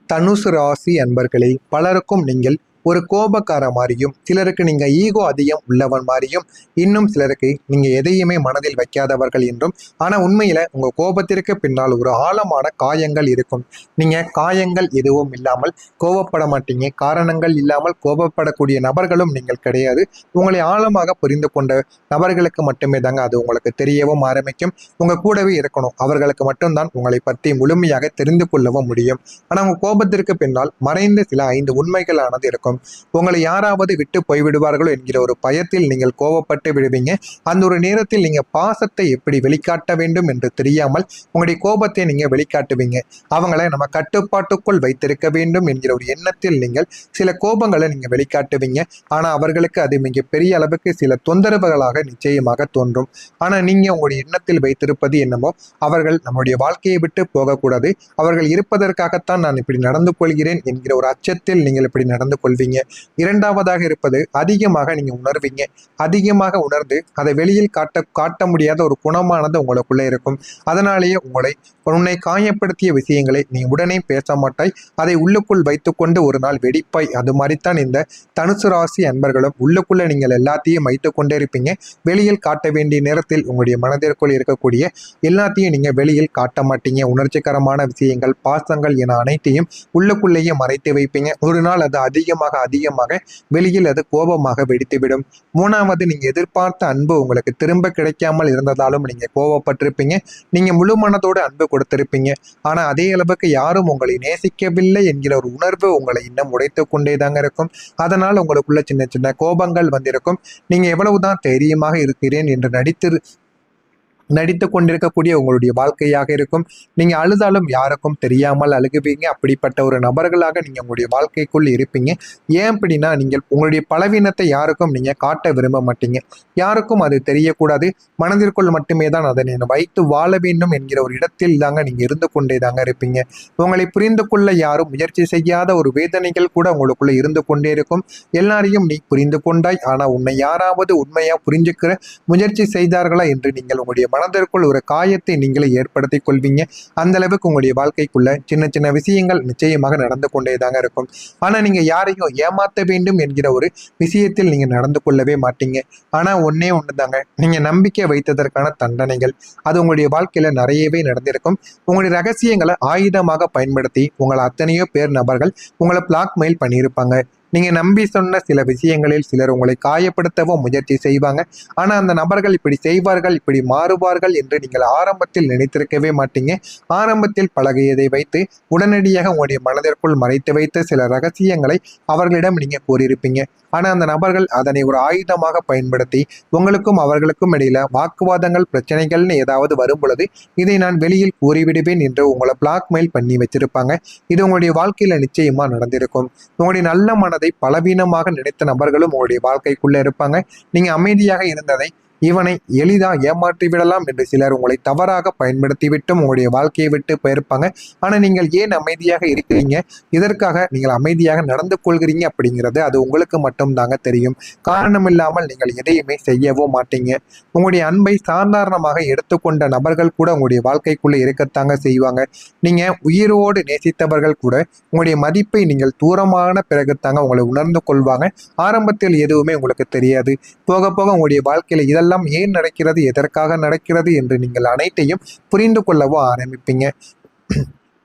தனுசு ராசி அன்பர்களே, பலருக்கும் நீங்கள் ஒரு கோபக்கார மாதிரியும், சிலருக்கு நீங்க ஈகோ அதிகம் உள்ளவன் மாதிரியும், இன்னும் சிலருக்கு நீங்க எதையுமே மனதில் வைக்காதவர்கள் என்றும். ஆனா உண்மையில உங்க கோபத்திற்கு பின்னால் ஒரு ஆழமான காயங்கள் இருக்கும். நீங்க காயங்கள் எதுவும் இல்லாமல் கோபப்பட மாட்டீங்க, காரணங்கள் இல்லாமல் கோபப்படக்கூடிய நபர்களும் நீங்கள் கிடையாது. உங்களை ஆழமாக புரிந்து கொண்ட நபர்களுக்கு மட்டுமே தாங்க அது உங்களுக்கு தெரியவும் ஆரம்பிக்கும். உங்க கூடவே இருக்கணும், அவர்களுக்கு மட்டும்தான் உங்களை பற்றி முழுமையாக தெரிந்து கொள்ளவும் முடியும். ஆனா உங்க கோபத்திற்கு பின்னால் மறைந்த சில 5 உண்மைகளானது இருக்கும். உங்களை யாராவது விட்டு போய்விடுவார்களோ என்கிற ஒரு பயத்தில் நீங்கள் கோபப்பட்டு விடுவீங்க. அந்த ஒரு நேரத்தில் நீங்க பாசத்தை எப்படி வெளிக்காட்ட வேண்டும் என்று தெரியாமல் உங்களுடைய கோபத்தை நீங்க வெளிக்காட்டுவீங்க. அவங்களை நம்ம கட்டுப்பாட்டுக்குள் வைத்திருக்க வேண்டும் என்கிற ஒரு எண்ணத்தில் நீங்கள் சில கோபங்களை நீங்க வெளிக்காட்டுவீங்க. ஆனா அவர்களுக்கு அது மிக பெரிய அளவுக்கு சில தொந்தரவுகளாக நிச்சயமாக தோன்றும். ஆனா நீங்க உங்களுடைய எண்ணத்தில் வைத்திருப்பது என்னமோ, அவர்கள் நம்முடைய வாழ்க்கையை விட்டு போகக்கூடாது, அவர்கள் இருப்பதற்காகத்தான் நான் இப்படி நடந்து கொள்கிறேன் என்கிற ஒரு அச்சத்தில் நீங்கள் இப்படி நடந்து கொள்வீங்க. இரண்டாவதாக இருப்பது, அதிகமாக நீங்க உணர்வீங்க. அதிகமாக உணர்ந்து அதை வெளியில் காட்ட முடியாத ஒரு குணமானது உங்களுக்குள்ள இருக்கும். அதனாலேயே உன்னை காயப்படுத்திய விஷயங்களை நீ உடனே பேச மாட்டாய், அதை உள்ளுக்குள் வைத்துக்கொண்டு ஒரு நாள் வெடிப்பாய். அது மாதிரித்தான் இந்த தனுசு ராசி அன்பர்களும் உள்ளுக்குள்ள நீங்கள் எல்லாத்தையும் வைத்துக் கொண்டே இருப்பீங்க. வெளியில் காட்ட வேண்டிய நேரத்தில் உங்களுடைய மனதிற்குள் இருக்கக்கூடிய எல்லாத்தையும் நீங்க வெளியில் காட்ட மாட்டீங்க. உணர்ச்சிகரமான விஷயங்கள், பாசங்கள் என அனைத்தையும் உள்ளுக்குள்ளேயே மறைத்து வைப்பீங்க. ஒரு நாள் அது அதிகமாக வெளியில் அது கோபமாக வெடித்துவிடும். மூணாவது, நீங்க எதிர்பார்த்த அன்பு உங்களுக்கு திரும்ப கிடைக்காமல் இருந்ததாலும் நீங்க கோபப்பட்டிருப்பீங்க. நீங்க முழு மனதோடு அன்பு கொடுத்திருப்பீங்க. ஆனா அதே அளவுக்கு யாரும் உங்களை நேசிக்கவில்லை என்கிற ஒரு உணர்வு உங்களை இன்னும் உடைத்து கொண்டே தாங்க இருக்கும். அதனால் உங்களுக்குள்ள சின்ன சின்ன கோபங்கள் வந்திருக்கும். நீங்க எவ்வளவுதான் தைரியமாக இருக்கிறேன் என்று நடித்து கொண்டிருக்கக்கூடிய உங்களுடைய வாழ்க்கையாக இருக்கும். நீங்க அழுதாலும் யாருக்கும் தெரியாமல் அழுகுவீங்க. அப்படிப்பட்ட ஒரு நபர்களாக நீங்க உங்களுடைய வாழ்க்கைக்குள் இருப்பீங்க. ஏன் அப்படின்னா, நீங்கள் உங்களுடைய பலவீனத்தை யாருக்கும் நீங்க காட்ட விரும்ப மாட்டீங்க. யாருக்கும் அது தெரியக்கூடாது, மனதிற்குள் மட்டுமே தான் அதனை வைத்து வாழ வேண்டும் என்கிற ஒரு இடத்தில் தாங்க நீங்க இருந்து கொண்டே தாங்க இருப்பீங்க. உங்களை புரிந்து கொள்ள யாரும் முயற்சி செய்யாத ஒரு வேதனைகள் கூட உங்களுக்குள்ள இருந்து கொண்டே இருக்கும். எல்லாரையும் நீ புரிந்து கொண்டாய், ஆனா உன்னை யாராவது உண்மையா புரிஞ்சுக்கிற முயற்சி செய்தார்களா என்று நீங்கள் உங்களுடைய மனதிற்குள் ஒரு காயத்தை நீங்களே ஏற்படுத்தி கொள்வீங்க. அந்த அளவுக்கு உங்களுடைய வாழ்க்கைக்குள்ள சின்ன சின்ன விஷயங்கள் நிச்சயமாக நடந்து கொண்டே தாங்க இருக்கும். ஆனா நீங்க யாரையும் ஏமாத்த வேண்டும் என்கிற ஒரு விஷயத்தில் நீங்க நடந்து கொள்ளவே மாட்டீங்க. ஆனா ஒன்னே ஒண்ணுதாங்க, நீங்க நம்பிக்கை வைத்ததற்கான தண்டனைகள் அது உங்களுடைய வாழ்க்கையில நிறையவே நடந்திருக்கும். உங்களுடைய ரகசியங்களை ஆயுதமாக பயன்படுத்தி உங்களை அத்தனையோ பேர் நபர்கள் உங்களை பிளாக்மெயில் பண்ணியிருப்பாங்க. நீங்க நம்பி சொன்ன சில விஷயங்களில் சிலர் உங்களை காயப்படுத்தவும் முயற்சி செய்வாங்க. ஆனா அந்த நபர்கள் இப்படி செய்வார்கள், இப்படி மாறுவார்கள் என்று நீங்கள் ஆரம்பத்தில் நினைத்திருக்கவே மாட்டீங்க. ஆரம்பத்தில் பழகியதை வைத்து உடனடியாக உங்களுடைய மனதிற்குள் மறைத்து வைத்த சில ரகசியங்களை அவர்களிடம் நீங்க கூறியிருப்பீங்க. ஆனா அந்த நபர்கள் அதனை ஒரு ஆயுதமாக பயன்படுத்தி உங்களுக்கும் அவர்களுக்கும் இடையில வாக்குவாதங்கள், பிரச்சனைகள்னு ஏதாவது வரும் பொழுது இதை நான் வெளியில் கூறிவிடுவேன் என்று உங்களை பிளாக்மெயில் பண்ணி வச்சிருப்பாங்க. இது உங்களுடைய வாழ்க்கையில நிச்சயமா நடந்திருக்கும். உங்களுடைய நல்ல மனதை பலவீனமாக நினைத்த நபர்களும் உங்களுடைய வாழ்க்கைக்குள்ள இருப்பாங்க. நீங்க அமைதியாக இருந்ததை இவனை எளிதா ஏமாற்றி விடலாம் என்று சிலர் உங்களை தவறாக பயன்படுத்தி விட்டும் உங்களுடைய வாழ்க்கையை விட்டு போயிருப்பாங்க. ஆனா நீங்கள் ஏன் அமைதியாக இருக்கிறீங்க, இதற்காக நீங்கள் அமைதியாக நடந்து கொள்கிறீங்க அப்படிங்கிறது அது உங்களுக்கு மட்டும் தாங்க தெரியும். காரணம் இல்லாமல் நீங்கள் எதையுமே செய்யவோ மாட்டீங்க. உங்களுடைய அன்பை சாதாரணமாக எடுத்துக்கொண்ட நபர்கள் கூட உங்களுடைய வாழ்க்கைக்குள்ள இருக்கத்தாங்க செய்வாங்க. நீங்க உயிரோடு நேசித்தவர்கள் கூட உங்களுடைய மதிப்பை நீங்கள் தூரமான பிறகு தாங்க உங்களை உணர்ந்து கொள்வாங்க. ஆரம்பத்தில் எதுவுமே உங்களுக்கு தெரியாது. போக போக உங்களுடைய வாழ்க்கையில இதெல்லாம் ஏன் நடக்கிறது, எதற்காக நடக்கிறது என்று நீங்கள் அனைத்தையும் புரிந்து கொள்ளவோ ஆரம்பிப்பீங்க.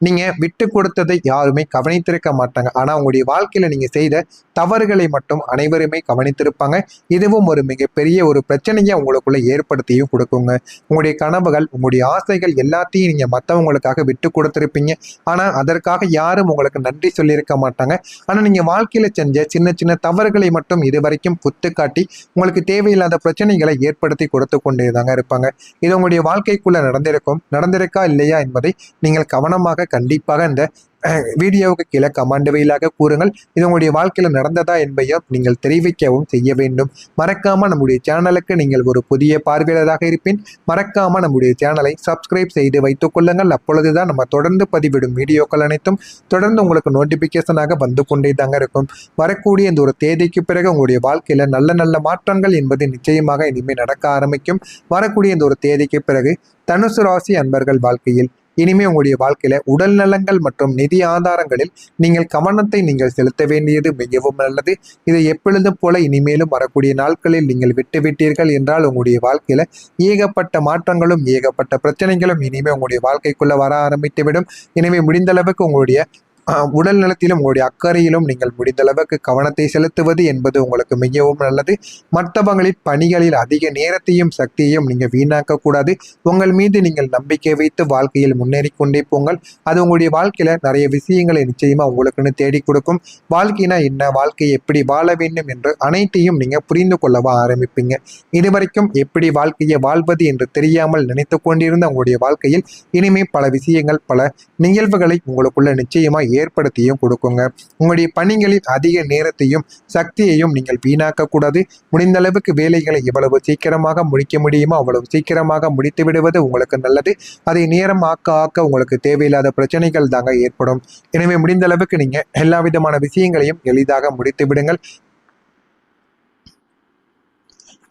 நீங்க விட்டு கொடுத்ததை யாருமே கவனித்திருக்க மாட்டாங்க. ஆனா உங்களுடைய வாழ்க்கையில நீங்க செய்த தவறுகளை மட்டும் அனைவருமே கவனித்திருப்பாங்க. இதுவும் ஒரு மிகப்பெரிய ஒரு பிரச்சனையை உங்களுக்குள்ள ஏற்படுத்தியும் கொடுக்குங்க. உங்களுடைய கனவுகள், உங்களுடைய ஆசைகள் எல்லாத்தையும் நீங்க மற்றவங்களுக்காக விட்டு கொடுத்திருப்பீங்க. ஆனா அதற்காக யாரும் உங்களுக்கு நன்றி சொல்லியிருக்க மாட்டாங்க. ஆனா நீங்க வாழ்க்கையில செஞ்ச சின்ன சின்ன தவறுகளை மட்டும் இதுவரைக்கும் குத்து காட்டி உங்களுக்கு தேவையில்லாத பிரச்சனைகளை ஏற்படுத்தி கொடுத்து கொண்டே தாங்க இருப்பாங்க. இது உங்களுடைய வாழ்க்கைக்குள்ள நடந்திருக்கா இல்லையா என்பதை நீங்கள் கவனமாக கண்டிப்பாக இந்த வீடியோவுக்கு கீழே கமெண்ட் வழியாக கூறுங்கள். இது உங்களுடைய வாழ்க்கையில் நடந்ததா என்பதையும் நீங்கள் தெரிவிக்கவும் செய்ய வேண்டும். மறக்காம நம்முடைய சேனலுக்கு நீங்கள் ஒரு புதிய பார்வையாளராக இருப்பின் மறக்காம நம்முடைய சேனலை சப்ஸ்கிரைப் செய்து வைத்துக் கொள்ளுங்கள். அப்பொழுதுதான் நம்ம தொடர்ந்து பதிவிடும் வீடியோக்கள் அனைத்தும் தொடர்ந்து உங்களுக்கு நோட்டிபிகேஷனாக வந்து கொண்டே தாங்க இருக்கும். வரக்கூடிய இந்த ஒரு தேதிக்கு பிறகு உங்களுடைய வாழ்க்கையில நல்ல நல்ல மாற்றங்கள் என்பது நிச்சயமாக இனிமேல் நடக்க ஆரம்பிக்கும். வரக்கூடிய இந்த ஒரு தேதிக்கு பிறகு தனுசு ராசி அன்பர்கள் வாழ்க்கையில் இனிமே உங்களுடைய வாழ்க்கையில உடல் நலங்கள் மற்றும் நிதி ஆதாரங்களில் நீங்கள் கவனத்தை நீங்கள் செலுத்த வேண்டியது மிகவும் நல்லது. இதை எப்பொழுதும் போல இனிமேலும் வரக்கூடிய நாட்களில் நீங்கள் விட்டுவிட்டீர்கள் என்றால் உங்களுடைய வாழ்க்கையில ஏகப்பட்ட மாற்றங்களும் ஏகப்பட்ட பிரச்சனைகளும் இனிமே உங்களுடைய வாழ்க்கைக்குள்ள வர ஆரம்பித்துவிடும். எனவே முடிந்த அளவுக்கு உங்களுடைய உடல் நலத்திலும் உங்களுடைய அக்கறையிலும் நீங்கள் முடிந்த அளவுக்கு கவனத்தை செலுத்துவது என்பது உங்களுக்கு மிகவும் நல்லது. மற்றவங்களின் பணிகளில் அதிக நேரத்தையும் சக்தியையும் நீங்கள் வீணாக்க கூடாது. உங்கள் மீது நீங்கள் நம்பிக்கை வைத்து வாழ்க்கையில் முன்னேறி கொண்டே போங்கள். அது உங்களுடைய வாழ்க்கையில நிறைய விஷயங்களை நிச்சயமா உங்களுக்குன்னு தேடி கொடுக்கும். வாழ்க்கைனா என்ன, வாழ்க்கையை எப்படி வாழ வேண்டும் என்று அனைத்தையும் நீங்க புரிந்து கொள்ளவா ஆரம்பிப்பீங்க. இதுவரைக்கும் எப்படி வாழ்க்கையை வாழ்வது என்று தெரியாமல் நினைத்து கொண்டிருந்த உங்களுடைய வாழ்க்கையில் இனிமே பல விஷயங்கள் பல நிகழ்வுகளை உங்களுக்குள்ள நிச்சயமா ஏற்படுத்தியும் கொடுக்குங்க. உங்களுடைய பணிகளில் அதிக நேரத்தையும் சக்தியையும் நீங்கள் வீணாக்க கூடாது. முடிந்த அளவுக்கு வேலைகளை எவ்வளவு சீக்கிரமாக முடிக்க முடியுமோ அவ்வளவு சீக்கிரமாக முடித்து விடுவது உங்களுக்கு நல்லது. அதை நேரம் ஆக்க ஆக்க உங்களுக்கு தேவையில்லாத பிரச்சனைகள் தாங்க ஏற்படும். எனவே முடிந்த அளவுக்கு நீங்க எல்லா விதமான விஷயங்களையும் எளிதாக முடித்து விடுங்கள்.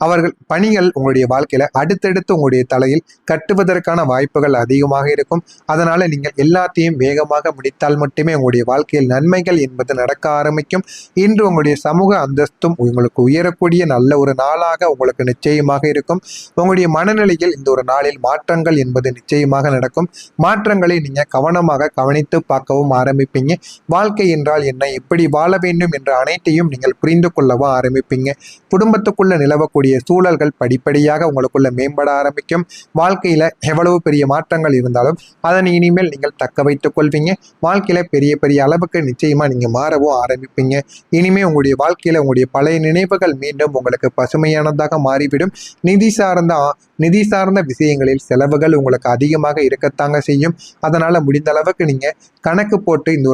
அவர்கள் பணிகள் உங்களுடைய வாழ்க்கையில அடுத்தடுத்து உங்களுடைய தலையில் கட்டுவதற்கான வாய்ப்புகள் அதிகமாக இருக்கும். அதனால நீங்கள் எல்லாத்தையும் வேகமாக முடித்தால் மட்டுமே உங்களுடைய வாழ்க்கையில் நன்மைகள் என்பது நடக்க ஆரம்பிக்கும். இன்று உங்களுடைய சமூக அந்தஸ்தும் உங்களுக்கு உயரக்கூடிய நல்ல ஒரு நாளாக உங்களுக்கு நிச்சயமாக இருக்கும். உங்களுடைய மனநிலையில் இந்த ஒரு நாளில் மாற்றங்கள் என்பது நிச்சயமாக நடக்கும். மாற்றங்களை நீங்க கவனமாக கவனித்து பார்க்கவும் ஆரம்பிப்பீங்க. வாழ்க்கை என்றால் என்ன, எப்படி வாழ வேண்டும் என்ற அனைத்தையும் நீங்கள் புரிந்து கொள்ளவும் ஆரம்பிப்பீங்க. குடும்பத்துக்குள்ள நிலவக்கூடிய சூழல்கள் படிப்படியாக உங்களுக்குள்ள மேம்பட ஆரம்பிக்கும். வாழ்க்கையில எவ்வளவு பெரிய மாற்றங்கள் இருந்தாலும் அதனை இனிமேல் நீங்கள் தக்க வைத்துக் கொள்வீங்க. வாழ்க்கையில பெரிய பெரிய அளவுக்கு நிச்சயமா நீங்க மாறவும் ஆரம்பிப்பீங்க. இனிமே உங்களுடைய வாழ்க்கையில உங்களுடைய பழைய நினைவுகள் மீண்டும் உங்களுக்கு பசுமையானதாக மாறிவிடும். நிதி சார்ந்த விஷயங்களில் செலவுகள் உங்களுக்கு அதிகமாக இருக்கத்தாங்க செய்யும். அதனால முடிந்த அளவுக்கு நீங்க கணக்கு போட்டு இந்த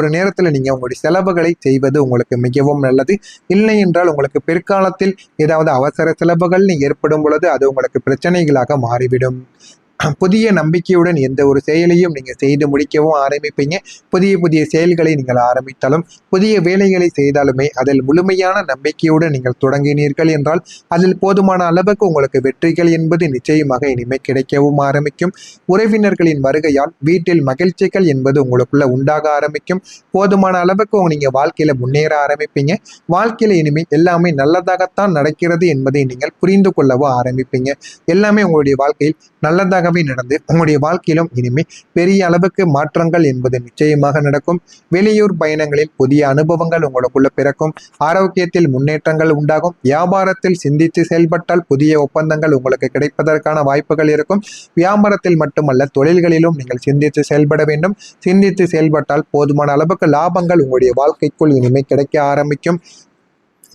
ஒரு நேரத்துல நீங்க உங்களுடைய செலவுகளை செய்வது உங்களுக்கு மிகவும் நல்லது. இல்லை என்றால் உங்களுக்கு பிற்காலத்தில் ஏதாவது அவசர செலவுகள்னு ஏற்படும் பொழுது அது உங்களுக்கு பிரச்சனைகளாக மாறிவிடும். புதிய நம்பிக்கையுடன் எந்த ஒரு செயலையும் நீங்க செய்து முடிக்கவும் ஆரம்பிப்பீங்க. புதிய புதிய செயல்களை நீங்கள் ஆரம்பித்தாலும் புதிய வேலைகளை செய்தாலுமே அதில் முழுமையான நம்பிக்கையுடன் நீங்கள் தொடங்கினீர்கள் என்றால் அதில் போதுமான அளவுக்கு உங்களுக்கு வெற்றிகள் என்பது நிச்சயமாக இனிமே கிடைக்கவும் ஆரம்பிக்கும். உறவினர்களின் வருகையால் வீட்டில் மகிழ்ச்சிகள் என்பது உங்களுக்குள்ள உண்டாக ஆரம்பிக்கும். போதுமான அளவுக்கு நீங்க வாழ்க்கையில முன்னேற ஆரம்பிப்பீங்க. வாழ்க்கையில இனிமே எல்லாமே நல்லதாகத்தான் நடக்கிறது என்பதை நீங்கள் புரிந்து கொள்ளவும் ஆரம்பிப்பீங்க. எல்லாமே உங்களுடைய வாழ்க்கையில் நல்லதாக நடந்து உங்களுடைய வாழ்க்கையிலும் இனிமே பெரிய அளவுக்கு மாற்றங்கள் என்பது நிச்சயமாக நடக்கும். வெளியூர் பயணங்களில் புதிய அனுபவங்கள் உங்களுக்குள்ள பிறக்கும். ஆரோக்கியத்தில் முன்னேற்றங்கள் உண்டாகும். வியாபாரத்தில் சிந்தித்து செயல்பட்டால் புதிய ஒப்பந்தங்கள் உங்களுக்கு கிடைப்பதற்கான வாய்ப்புகள் இருக்கும். வியாபாரத்தில் மட்டுமல்ல தொழில்களிலும் நீங்கள் சிந்தித்து செயல்பட வேண்டும். சிந்தித்து செயல்பட்டால் போதுமான அளவுக்கு லாபங்கள் உங்களுடைய வாழ்க்கைக்குள் இனிமே கிடைக்க ஆரம்பிக்கும்.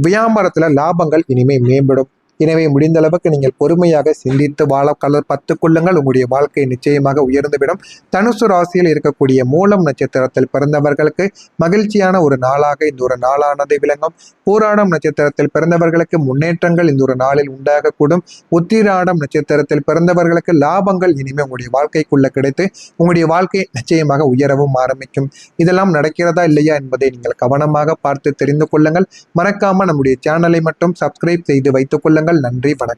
வியாபாரத்துல லாபங்கள் இனிமே மேம்படும். எனவே முடிந்த அளவுக்கு நீங்கள் பொறுமையாக சிந்தித்து வாழ கற்றுக் கொள்ளுங்கள். உங்களுடைய வாழ்க்கை நிச்சயமாக உயர்ந்துவிடும். தனுசு ராசியில் இருக்கக்கூடிய மூலம் நட்சத்திரத்தில் பிறந்தவர்களுக்கு மகிழ்ச்சியான ஒரு நாளாக இந்த ஒரு நாளானது விளங்கும். பூராடம் நட்சத்திரத்தில் பிறந்தவர்களுக்கு முன்னேற்றங்கள் இந்த ஒரு நாளில் உண்டாகக்கூடும். உத்திராடம் நட்சத்திரத்தில் பிறந்தவர்களுக்கு லாபங்கள் இனிமே உங்களுடைய வாழ்க்கைக்குள்ள கிடைத்து உங்களுடைய வாழ்க்கை நிச்சயமாக உயரவும் ஆரம்பிக்கும். இதெல்லாம் நடக்கிறதா இல்லையா என்பதை நீங்கள் கவனமாக பார்த்து தெரிந்து கொள்ளுங்கள். மறக்காம நம்முடைய சேனலை மட்டும் சப்ஸ்கிரைப் செய்து வைத்துக் கொள்ளுங்கள். நன்றி, வணக்கம்.